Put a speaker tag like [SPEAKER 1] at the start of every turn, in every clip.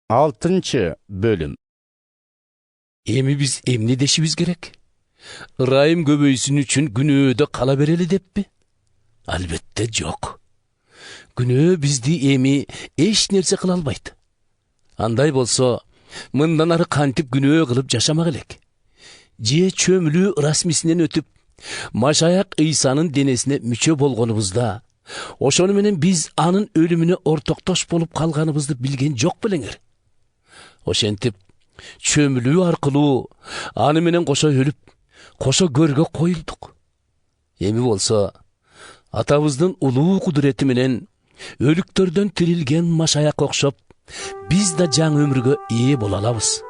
[SPEAKER 1] 6 bölüm.
[SPEAKER 2] Emi biz emni deşimiz gerek. Ырайым көбөйсүн үчүн күнөөдө кала берели деппи? Албетте жок. Күнөө бизди эми эч нерсе кыла албайт. Андай болсо, мындан ары кантип күнөө кылып жашамак элек? Же чөмүлүү расмисинен өтүп, Машаяк Ыйсанын денесине мүчө болгонубузда, ошону менен биз анын өлүмүнө ортоктош болуп калганыбызды билген жок белеңер? Ошентип, чөмүлүү аркылуу аны менен кошо өлүп, кошо көргө коюлдук. Эми болсо, атабыздын улуу кудурети менен өлүктөрдөн тирилген Машаяк окшоп, биз да жаңы өмүргө ээ боло алабыз.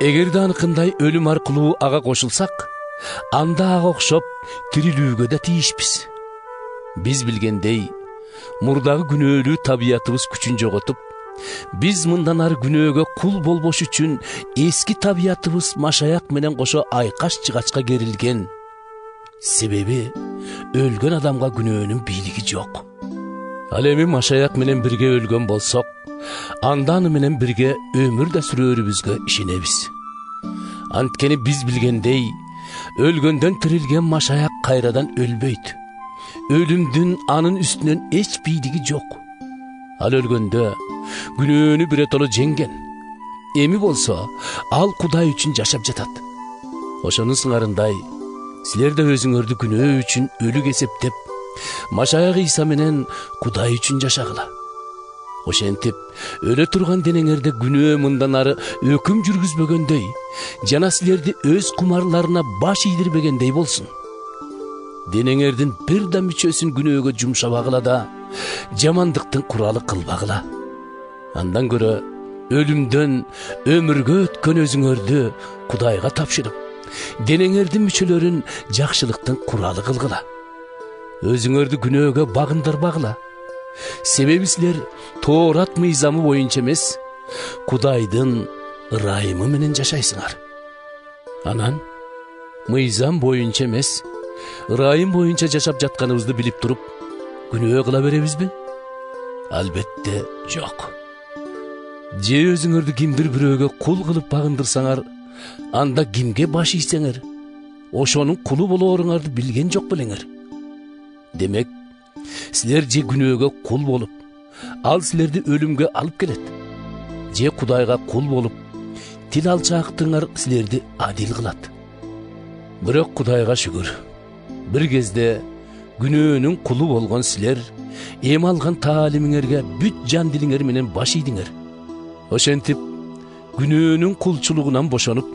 [SPEAKER 2] Эгерде аныкындай өлүм аркылуу ага кошулсак, анда ага окшоп тирилүүгө да тийишпиз. Биз билгендей, мурдагы күнөөлүү табиятыбыз күчүн жоготуп, биз мындан ары күнөөгө кул болбош үчүн эски табиятыбыз Машаяк менен кошо айкаш жыгачка керилген. Себеби өлгөн адамга күнөөнүн бийлиги жок. Ал эми Машаяк менен бирге өлгөн болсок, анда аны менен бирге өмүр да сүрөөрүбүзгө ишенебиз. Анткени биз билгендей, өлгөндөн тирилген Машаяк кайрадан өлбөйт. Өлүмдүн анын үстүнөн эч бийлиги жок. Ал өлгөндө күнөөнү биротоло жеңген. Эми болсо, ал Кудай үчүн жашап жатат. Ошонун сыңарындай, силер да өзүңөрдү күнөө үчүн өлүк эсептеп, Машаяк Ыйса менен Кудай үчүн жашагыла. Ошентип, өлө турган денеңерде күнөө мындан ары өкүм жүргүзбөгөндөй, жана силерди өз кумарларына баш ийдирбегендей болсун. Денеңердин бир да мүчөсүн күнөөгө жумшабагыла да, жамандыктын куралы кылбагыла. Андан көрө өлүмдөн өмүргө өткөн өзүңөрдү Кудайга тапшырып, денеңердин мүчөлөрүн жакшылыктын куралы кылгыла. Өзүңөрдү күнөөгө багындырбагыла. Себеби силер Тоорат мыйзамы боюнча эмес, Кудайдын ырайымы менен жашайсыңар. Анан мыйзам боюнча эмес, ырайым боюнча жашап жатканыбызды билип туруп, күнөө кыла беребизби? Албетте жок. Же өзүңөрдү кимдир бирөөгө кул кылып багындырсаңар, анда кимге баш ийсеңер, ошонун кулу болооруңарды билген жок белеңер? Демек, силер же күнөөгө кул болуп, ал силерди өлүмгө алып келет. Же Кудайга кул болуп, тил алчаактыгыңар силерди адил кылат. Бирок Кудайга шүгүр, бир кезде күнөөнүн кулу болгон силер эми алган таалимиңерге бүт жан дилиңер менен баш ийдиңер. Ошентип, күнөөнүн кулчулугунан бошонуп,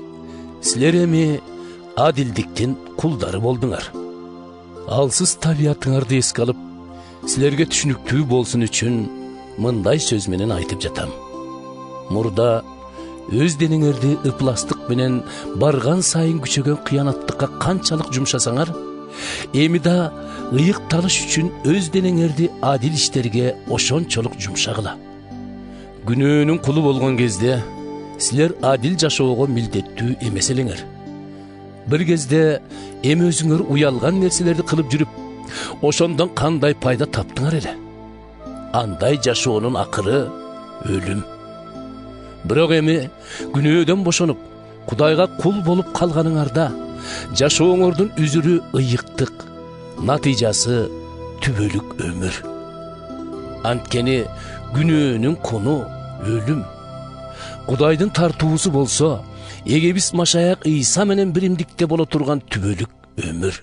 [SPEAKER 2] силер эми адилдиктин кулдары болдуңар. Алсыз табиятыңарды эске алып, силерге түшүнүктүү болсун үчүн мындай сөз менен айтып жатам. Мурда өз денеңерди ыпластык менен барган сайын күчөгөн кыянаттыкка канчалык жумшасаңар, эми да ыйыкталыш үчүн өз денеңерди адил иштерге ошончолук жумшагыла. Күнөөнүн кулу болгон кезде силер адил жашоого милдеттүү эмес элеңер. Бир кезде эми өзүңөр уялган нерселерди кылып жүрүп, ошондон кандай пайда таптыңар эле? Андай жашоонун акыры өлүм. Бирок эми күнөөдөн бошонуп, Кудайга кул болуп калганыңарда, жашооңордун үзүрү ыйыктык, натыйжасы түбөлүк өмүр. Анткени күнөөнүн куну өлүм. Кудайдын тартуусу болсо, эгебиз Машаяк Ыйса менен биримдикте боло турган түбөлүк өмүр.